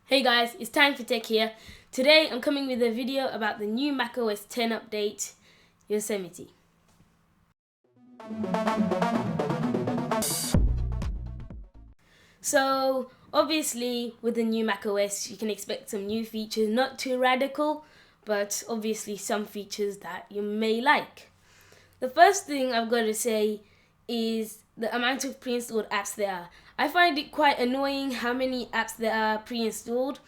Hey guys, it's time for Tech here. Today I'm coming with a video about the new OS X update, Yosemite. So obviously with the new OS you can expect some new features, not too radical, but obviously some features that you may like. The first thing I've got to say is the amount of pre-installed apps there are. I find it quite annoying how many apps there are pre-installed,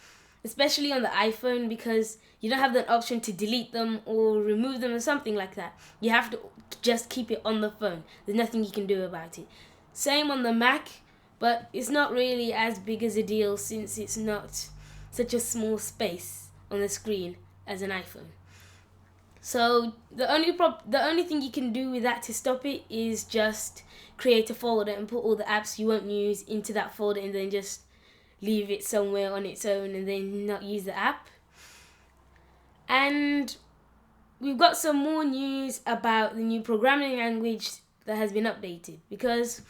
especially on the iPhone, because you don't have the option to delete them or remove them or something like that. You have to just keep it on the phone. There's nothing you can do about it. Same on the Mac, but it's not really as big as a deal since it's not such a small space on the screen as an iPhone. So the only thing you can do with that to stop it is just create a folder and put all the apps you won't use into that folder and then just leave it somewhere on its own and then not use the app. And we've got some more news about the new programming language that has been updated, because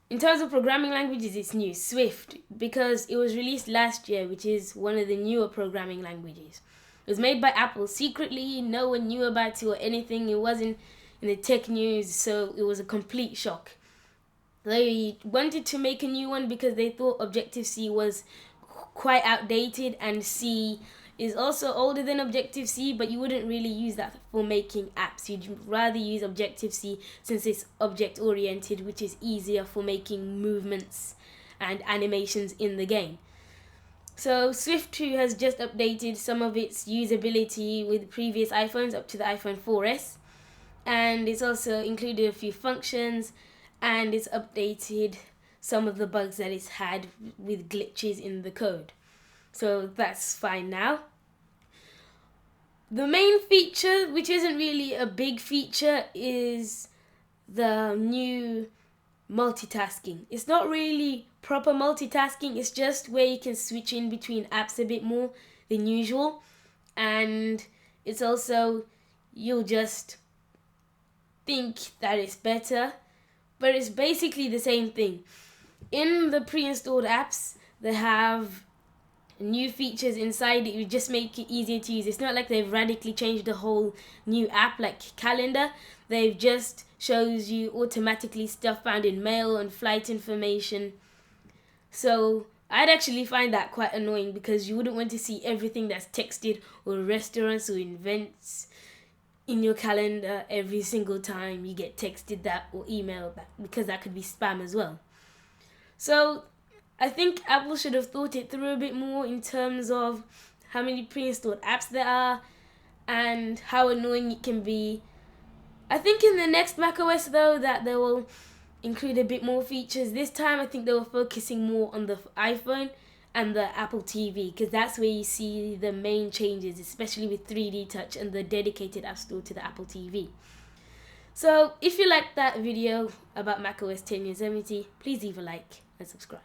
in terms of programming languages it's new, Swift, because it was released last year, which is one of the newer programming languages. It was made by Apple secretly, no one knew about it or anything. It wasn't in the tech news, so it was a complete shock. They wanted to make a new one because they thought Objective-C was quite outdated, and C is also older than Objective-C, but you wouldn't really use that for making apps. You'd rather use Objective-C since it's object-oriented, which is easier for making movements and animations in the game. So Swift 2 has just updated some of its usability with previous iPhones up to the iPhone 4S, and it's also included a few functions, and it's updated some of the bugs that it's had with glitches in the code. So that's fine now. The main feature, which isn't really a big feature, is the new multitasking. It's not really proper multitasking, it's just where you can switch in between apps a bit more than usual, and it's also, you'll just think that it's better, but it's basically the same thing. In the pre-installed apps, they have new features inside it. You just make it easier to use. It's not like they've radically changed the whole new app like calendar. They've just shows you automatically stuff found in mail and flight information. So I'd actually find that quite annoying, because you wouldn't want to see everything that's texted or restaurants or events in your calendar every single time you get texted that or emailed that, because that could be spam as well. So I think Apple should have thought it through a bit more in terms of how many pre-installed apps there are and how annoying it can be. I think in the next macOS though that they will include a bit more features. This time I think they were focusing more on the iPhone and the Apple TV, because that's where you see the main changes, especially with 3D Touch and the dedicated app store to the Apple TV. So if you liked that video about macOS X Yosemite, please leave a like and subscribe.